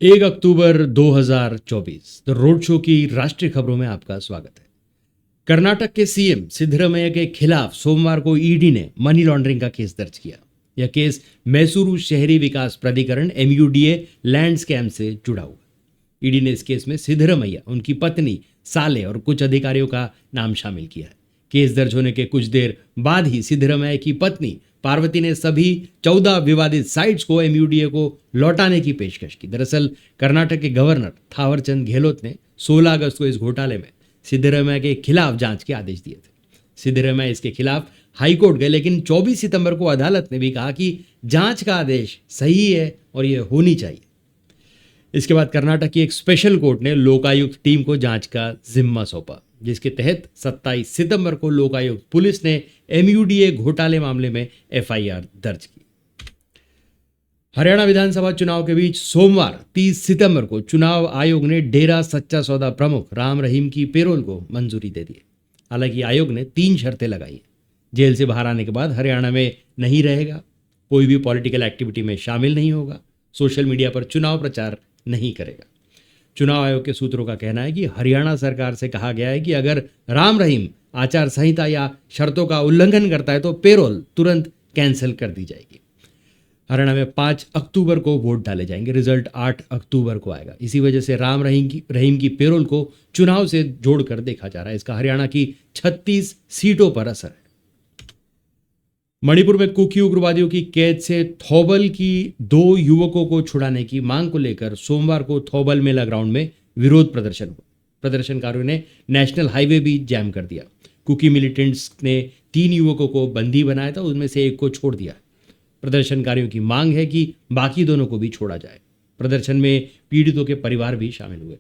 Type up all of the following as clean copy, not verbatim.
1 अक्टूबर 2024 तो road show की राष्ट्रीय खबरों में आपका स्वागत है। कर्नाटक के सीएम सिद्धरमैया के खिलाफ सोमवार को ईडी ने मनी लॉन्ड्रिंग का केस दर्ज किया। यह केस मैसूरू शहरी विकास प्राधिकरण MUDA लैंड स्कैम से जुड़ा हुआ। ईडी ने इस केस में सिद्धरमैया, उनकी पत्नी, साले और कुछ अधिकारियों का नाम शामिल किया है। केस दर्ज होने के कुछ देर बाद ही सिद्धरमैया की पत्नी पार्वती ने सभी 14 विवादित साइट्स को MUDA को लौटाने की पेशकश की। दरअसल कर्नाटक के गवर्नर थावरचंद गहलोत ने 16 अगस्त को इस घोटाले में सिद्धरमैया के खिलाफ जांच के आदेश दिए थे। सिद्धरमैया इसके खिलाफ हाईकोर्ट गए, लेकिन 24 सितंबर को अदालत ने भी कहा कि जांच का आदेश सही है और यह होनी चाहिए। इसके बाद कर्नाटक की एक स्पेशल कोर्ट ने लोकायुक्त टीम को जांच का जिम्मा सौंपा, जिसके तहत 27 सितंबर को लोकायुक्त पुलिस ने MUDA घोटाले मामले में FIR दर्ज की। हरियाणा विधानसभा चुनाव के बीच सोमवार 30 सितंबर को चुनाव आयोग ने डेरा सच्चा सौदा प्रमुख राम रहीम की पेरोल को मंजूरी दे दी। हालांकि आयोग ने 3 शर्तें लगाई। जेल से बाहर आने के बाद हरियाणा में नहीं रहेगा, कोई भी पॉलिटिकल एक्टिविटी में शामिल नहीं होगा, सोशल मीडिया पर चुनाव प्रचार नहीं करेगा। चुनाव आयोग के सूत्रों का कहना है कि हरियाणा सरकार से कहा गया है कि अगर राम रहीम आचार संहिता या शर्तों का उल्लंघन करता है तो पेरोल तुरंत कैंसिल कर दी जाएगी। हरियाणा में 5 अक्टूबर को वोट डाले जाएंगे, रिजल्ट 8 अक्टूबर को आएगा। इसी वजह से राम रहीम की पेरोल को चुनाव से जोड़कर देखा जा रहा है। इसका हरियाणा की 36 सीटों पर असर है। मणिपुर में कुकी उग्रवादियों की कैद से थौबल की 2 युवकों को छुड़ाने की मांग को लेकर सोमवार को थौबल मेला ग्राउंड में विरोध प्रदर्शन हुआ। प्रदर्शनकारियों ने नेशनल हाईवे भी जैम कर दिया। कुकी मिलिटेंट्स ने 3 युवकों को बंदी बनाया था, उनमें से एक को छोड़ दिया। प्रदर्शनकारियों की मांग है कि बाकी दोनों को भी छोड़ा जाए। प्रदर्शन में पीड़ितों के परिवार भी शामिल हुए।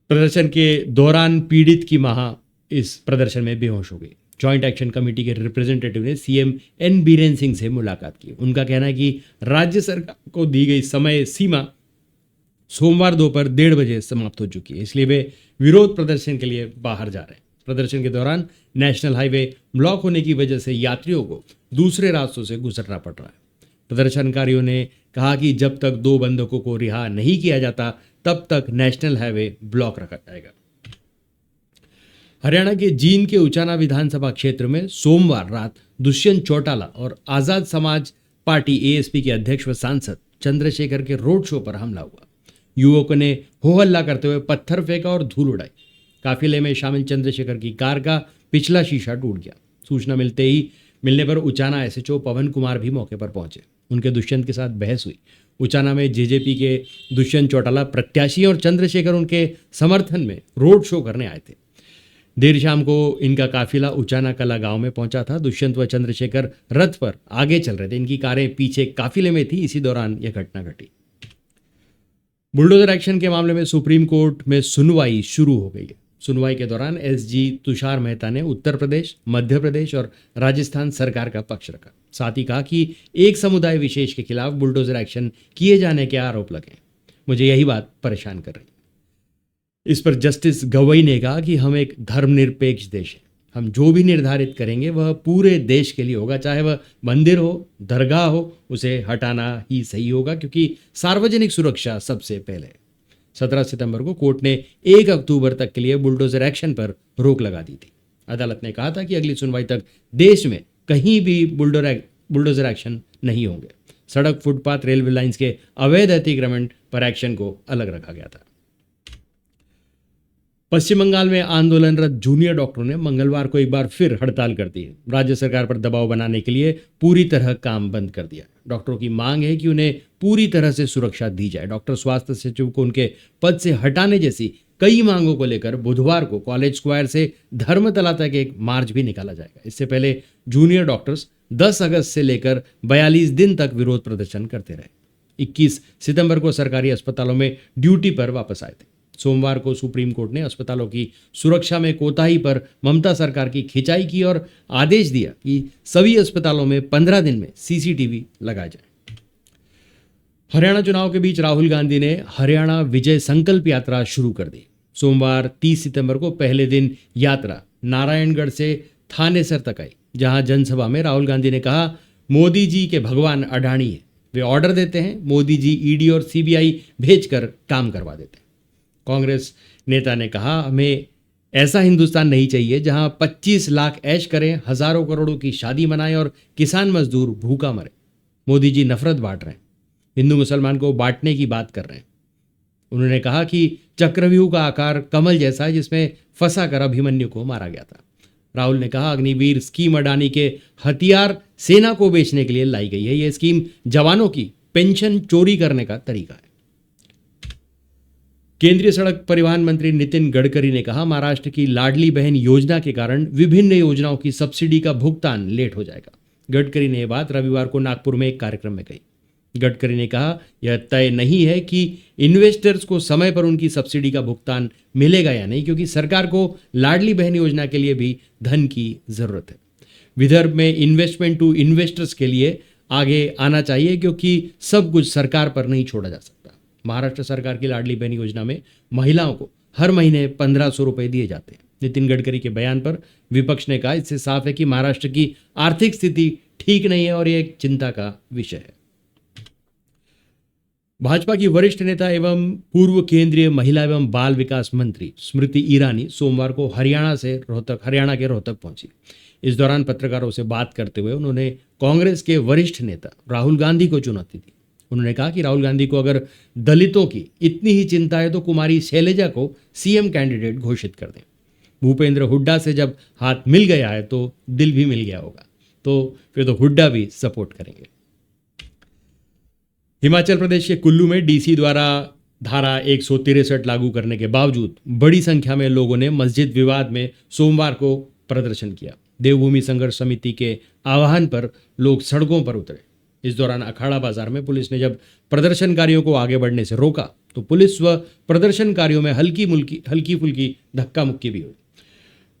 प्रदर्शन के दौरान पीड़ित की मां इस प्रदर्शन में बेहोश हो गई। जॉइंट एक्शन कमेटी के रिप्रेजेंटेटिव ने CM N बीरेन सिंह से मुलाकात की। उनका कहना है कि राज्य सरकार को दी गई समय सीमा सोमवार दोपहर 1:30 बजे समाप्त हो चुकी है, इसलिए वे विरोध प्रदर्शन के लिए बाहर जा रहे हैं। प्रदर्शन के दौरान नेशनल हाईवे ब्लॉक होने की वजह से यात्रियों को दूसरे रास्तों से गुजरना पड़ रहा है। प्रदर्शनकारियों ने कहा कि जब तक 2 बंधकों को रिहा नहीं किया जाता तब तक नेशनल हाईवे ब्लॉक रखा जाएगा। हरियाणा के जींद के उचाना विधानसभा क्षेत्र में सोमवार रात दुष्यंत चौटाला और आजाद समाज पार्टी ASP के अध्यक्ष व सांसद चंद्रशेखर के रोड शो पर हमला हुआ। युवकों ने हो हल्ला करते हुए पत्थर फेंका और धूल उड़ाई। काफिले में शामिल चंद्रशेखर की कार का पिछला शीशा टूट गया। सूचना मिलने पर उचाना SHO पवन कुमार भी मौके पर पहुंचे। उनके दुष्यंत के साथ बहस हुई। उचाना में JJP के दुष्यंत चौटाला प्रत्याशी और चंद्रशेखर उनके समर्थन में रोड शो करने आए थे। देर शाम को इनका काफिला उचाना कला गांव में पहुंचा था। दुष्यंत व चंद्रशेखर रथ पर आगे चल रहे थे। इनकी कारें पीछे काफिले में थी। इसी दौरान यह घटना घटी। बुलडोजर एक्शन के मामले में सुप्रीम कोर्ट में सुनवाई शुरू हो गई है। सुनवाई के दौरान SG तुषार मेहता ने उत्तर प्रदेश, मध्य प्रदेश और राजस्थान सरकार का पक्ष रखा। साथ ही कहा कि एक समुदाय विशेष के खिलाफ बुलडोजर एक्शन किए जाने के आरोप लगे। मुझे यही बात परेशान कर रही है। इस पर जस्टिस गवई ने कहा कि हम एक धर्मनिरपेक्ष देश है। हम जो भी निर्धारित करेंगे वह पूरे देश के लिए होगा, चाहे वह मंदिर हो, दरगाह हो, उसे हटाना ही सही होगा, क्योंकि सार्वजनिक सुरक्षा सबसे पहले। 17 सितंबर को कोर्ट ने 1 अक्टूबर तक के लिए बुलडोजर एक्शन पर रोक लगा दी थी। अदालत ने कहा था कि अगली सुनवाई तक देश में कहीं भी बुलडोजर एक्शन नहीं होंगे। सड़क, फुटपाथ, रेलवे लाइंस के अवैध अतिक्रमण पर एक्शन को अलग रखा गया था। पश्चिम बंगाल में आंदोलनरत जूनियर डॉक्टरों ने मंगलवार को एक बार फिर हड़ताल कर दी। राज्य सरकार पर दबाव बनाने के लिए पूरी तरह काम बंद कर दिया। डॉक्टरों की मांग है कि उन्हें पूरी तरह से सुरक्षा दी जाए। डॉक्टर स्वास्थ्य सचिव को उनके पद से हटाने जैसी कई मांगों को लेकर बुधवार को कॉलेज स्क्वायर से धर्मतला तक एक मार्च भी निकाला जाएगा। इससे पहले जूनियर डॉक्टर्स 10 अगस्त से लेकर 42 दिन तक विरोध प्रदर्शन करते रहे। 21 सितंबर को सरकारी अस्पतालों में ड्यूटी पर वापस आए थे। सोमवार को सुप्रीम कोर्ट ने अस्पतालों की सुरक्षा में कोताही पर ममता सरकार की खिंचाई की और आदेश दिया कि सभी अस्पतालों में 15 दिन में CCTV लगाए जाए। हरियाणा चुनाव के बीच राहुल गांधी ने हरियाणा विजय संकल्प यात्रा शुरू कर दी। सोमवार 30 सितंबर को पहले दिन यात्रा नारायणगढ़ से थानेसर तक आई, जहां जनसभा में राहुल गांधी ने कहा, मोदी जी के भगवान अडानी है, वे ऑर्डर देते हैं, मोदी जी ईडी और सीबीआई भेजकर काम करवा देते हैं। कांग्रेस नेता ने कहा, हमें ऐसा हिंदुस्तान नहीं चाहिए जहां 25 लाख ऐश करें, हजारों करोड़ों की शादी मनाएं और किसान मजदूर भूखा मरे। मोदी जी नफरत बांट रहे हैं, हिंदू मुसलमान को बांटने की बात कर रहे हैं। उन्होंने कहा कि चक्रव्यूह का आकार कमल जैसा है जिसमें फंसा कर अभिमन्यु को मारा गया था। राहुल ने कहा, अग्निवीर स्कीम अडानी के हथियार सेना को बेचने के लिए लाई गई है। यह स्कीम जवानों की पेंशन चोरी करने का तरीका है। केंद्रीय सड़क परिवहन मंत्री नितिन गडकरी ने कहा, महाराष्ट्र की लाडली बहन योजना के कारण विभिन्न योजनाओं की सब्सिडी का भुगतान लेट हो जाएगा। गडकरी ने यह बात रविवार को नागपुर में एक कार्यक्रम में कही। गडकरी ने कहा, यह तय नहीं है कि इन्वेस्टर्स को समय पर उनकी सब्सिडी का भुगतान मिलेगा या नहीं, क्योंकि सरकार को लाडली बहन योजना के लिए भी धन की जरूरत है। विदर्भ में इन्वेस्टमेंट टू इन्वेस्टर्स के लिए आगे आना चाहिए, क्योंकि सब कुछ सरकार पर नहीं छोड़ा जा सकता। महाराष्ट्र सरकार की लाडली बहन योजना में महिलाओं को हर महीने 1500 रुपए दिए जाते हैं। नितिन गडकरी के बयान पर विपक्ष ने कहा, इससे साफ है कि महाराष्ट्र की आर्थिक स्थिति ठीक नहीं है और यह एक चिंता का विषय है। भाजपा की वरिष्ठ नेता एवं पूर्व केंद्रीय महिला एवं बाल विकास मंत्री स्मृति ईरानी सोमवार को हरियाणा के रोहतक पहुंची। इस दौरान पत्रकारों से बात करते हुए उन्होंने कांग्रेस के वरिष्ठ नेता राहुल गांधी को चुनौती दी। उन्होंने कहा कि राहुल गांधी को अगर दलितों की इतनी ही चिंता है तो कुमारी शैलजा को सीएम कैंडिडेट घोषित कर दें। भूपेंद्र हुड्डा से जब हाथ मिल गया है तो दिल भी मिल गया होगा, तो फिर तो हुड्डा भी सपोर्ट करेंगे। हिमाचल प्रदेश के कुल्लू में डीसी द्वारा धारा 163 लागू करने के बावजूद बड़ी संख्या में लोगों ने मस्जिद विवाद में सोमवार को प्रदर्शन किया। देवभूमि संघर्ष समिति के आह्वान पर लोग सड़कों पर उतरे। इस दौरान अखाड़ा बाजार में पुलिस ने जब प्रदर्शनकारियों को आगे बढ़ने से रोका तो पुलिस व प्रदर्शनकारियों में हल्की फुल्की धक्का मुक्की भी हुई।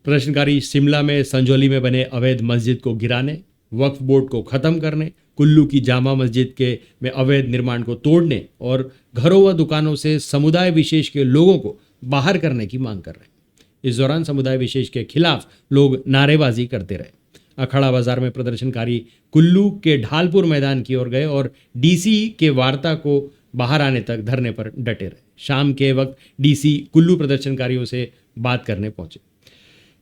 प्रदर्शनकारी शिमला में संजौली में बने अवैध मस्जिद को गिराने, वक्फ बोर्ड को खत्म करने, कुल्लू की जामा मस्जिद में अवैध निर्माण को तोड़ने और घरों व दुकानों से समुदाय विशेष के लोगों को बाहर करने की मांग कर रहे हैं। इस दौरान समुदाय विशेष के खिलाफ लोग नारेबाजी करते रहे। अखाड़ा बाजार में प्रदर्शनकारी कुल्लू के ढालपुर मैदान की ओर गए और डीसी के वार्ता को बाहर आने तक धरने पर डटे रहे। शाम के वक्त डीसी कुल्लू प्रदर्शनकारियों से बात करने पहुंचे।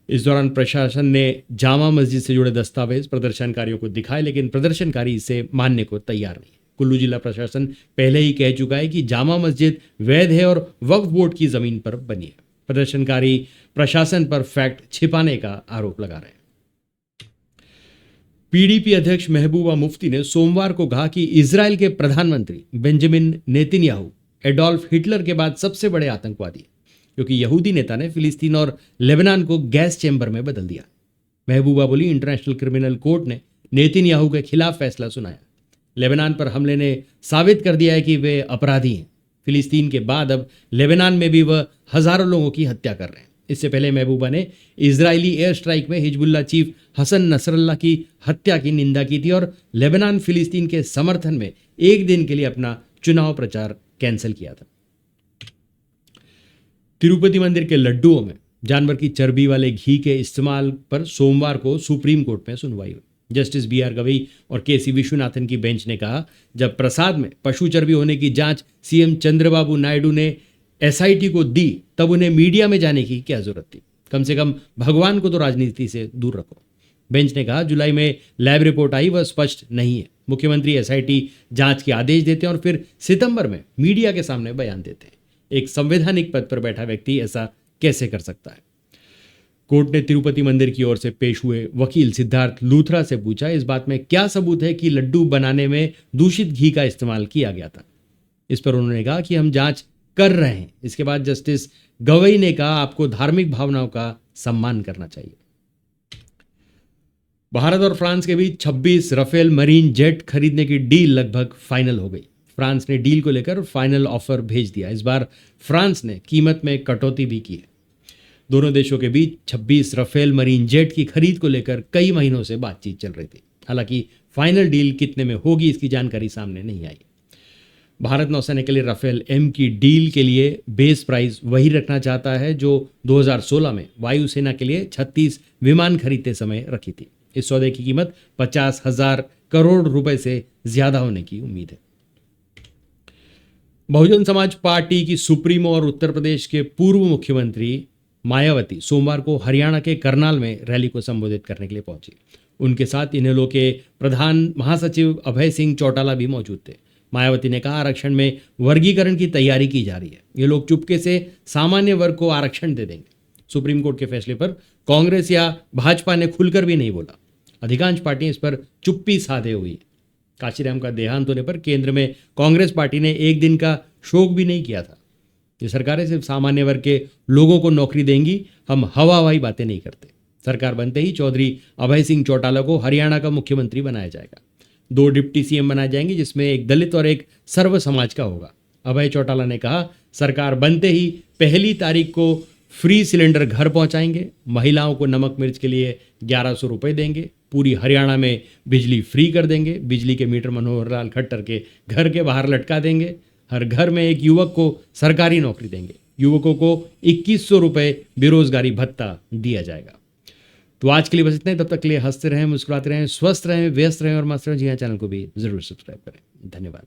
इस दौरान प्रशासन ने जामा मस्जिद से जुड़े दस्तावेज प्रदर्शनकारियों को दिखाए, लेकिन प्रदर्शनकारी इसे मानने को तैयार नहीं। कुल्लू जिला प्रशासन पहले ही कह चुका है कि जामा मस्जिद वैध है और वक्फ बोर्ड की जमीन पर बनी है। प्रदर्शनकारी प्रशासन पर फैक्ट छिपाने का आरोप लगा रहे हैं। पीडीपी अध्यक्ष महबूबा मुफ्ती ने सोमवार को कहा कि इजराइल के प्रधानमंत्री बेंजामिन नेतन्याहू एडोल्फ हिटलर के बाद सबसे बड़े आतंकवादी हैं, क्योंकि यहूदी नेता ने फिलिस्तीन और लेबनान को गैस चैम्बर में बदल दिया। महबूबा बोली, इंटरनेशनल क्रिमिनल कोर्ट ने नेतन्याहू के खिलाफ फैसला सुनाया। लेबनान पर हमले ने साबित कर दिया है कि वे अपराधी हैं। फिलिस्तीन के बाद अब लेबनान में भी वह हजारों लोगों की हत्या कर रहे हैं। इससे पहले महबूबा ने इजरायली एयर स्ट्राइक में हिजबुल्लाह चीफ हसन नसरल्लाह की हत्या की निंदा की थी और लेबनान फिलिस्तीन के समर्थन में एक दिन के लिए अपना चुनाव प्रचार कैंसिल किया था। तिरुपति मंदिर के लड्डुओं में जानवर की चर्बी वाले घी के इस्तेमाल पर सोमवार को सुप्रीम कोर्ट में सुनवाई हुई। जस्टिस बीआर गवई और केसी विश्वनाथन की बेंच ने कहा, जब प्रसाद में पशु चर्बी होने की जांच सीएम चंद्रबाबू नायडू ने एसआईटी को दी, तब उन्हें मीडिया में जाने की क्या जरूरत थी? कम से कम भगवान को तो राजनीति से दूर रखो। बेंच ने कहा, जुलाई में लैब रिपोर्ट आई, वह स्पष्ट नहीं है। मुख्यमंत्री एसआईटी जांच के आदेश देते हैं और फिर सितंबर में मीडिया के सामने बयान देते हैं। एक संवैधानिक पद पर बैठा व्यक्ति ऐसा कैसे कर सकता है? कोर्ट ने तिरुपति मंदिर की ओर से पेश हुए वकील सिद्धार्थ लूथरा से पूछा, इस बात में क्या सबूत है कि लड्डू बनाने में दूषित घी का इस्तेमाल किया गया था? इस पर उन्होंने कहा कि हम जांच कर रहे हैं। इसके बाद जस्टिस गवई ने कहा, आपको धार्मिक भावनाओं का सम्मान करना चाहिए। भारत और फ्रांस के बीच 26 राफेल मरीन जेट खरीदने की डील लगभग फाइनल हो गई। फ्रांस ने डील को लेकर फाइनल ऑफर भेज दिया। इस बार फ्रांस ने कीमत में कटौती भी की है। दोनों देशों के बीच 26 राफेल मरीन जेट की खरीद को लेकर कई महीनों से बातचीत चल रही थी। हालांकि फाइनल डील कितने में होगी इसकी जानकारी सामने नहीं आई। भारत नौसेना के लिए राफेल एम की डील के लिए बेस प्राइस वही रखना चाहता है जो 2016 में वायुसेना के लिए 36 विमान खरीदते समय रखी थी। इस सौदे की कीमत 50,000 करोड़ रुपए से ज्यादा होने की उम्मीद है। बहुजन समाज पार्टी की सुप्रीमो और उत्तर प्रदेश के पूर्व मुख्यमंत्री मायावती सोमवार को हरियाणा के करनाल में रैली को संबोधित करने के लिए पहुंची। उनके साथ इनेलो के प्रधान महासचिव अभय सिंह चौटाला भी मौजूद थे। मायावती ने कहा, आरक्षण में वर्गीकरण की तैयारी की जा रही है। ये लोग चुपके से सामान्य वर्ग को आरक्षण दे देंगे। सुप्रीम कोर्ट के फैसले पर कांग्रेस या भाजपा ने खुलकर भी नहीं बोला। अधिकांश पार्टियां इस पर चुप्पी साधे हुई है। काशीराम का देहांत होने पर केंद्र में कांग्रेस पार्टी ने एक दिन का शोक भी नहीं किया था। ये सरकारें सिर्फ सामान्य वर्ग के लोगों को नौकरी देंगी, हम हवा हवाई बातें नहीं करते। सरकार बनते ही चौधरी अभय सिंह चौटाला को हरियाणा का मुख्यमंत्री बनाया जाएगा। 2 डिप्टी सीएम बनाए जाएंगे, जिसमें एक दलित और एक सर्व समाज का होगा। अभय चौटाला ने कहा, सरकार बनते ही 1 तारीख को फ्री सिलेंडर घर पहुंचाएंगे। महिलाओं को नमक मिर्च के लिए 1100 रुपये देंगे। पूरी हरियाणा में बिजली फ्री कर देंगे। बिजली के मीटर मनोहर लाल खट्टर के घर के बाहर लटका देंगे। हर घर में एक युवक को सरकारी नौकरी देंगे। युवकों को 2100 रुपये बेरोजगारी भत्ता दिया जाएगा। तो आज के लिए बस इतना ही। तब तक के लिए हंसते रहें, मुस्कुराते रहें, स्वस्थ रहें, व्यस्त रहें और मस्त रहें। जी हाँ, चैनल को भी जरूर सब्सक्राइब करें। धन्यवाद।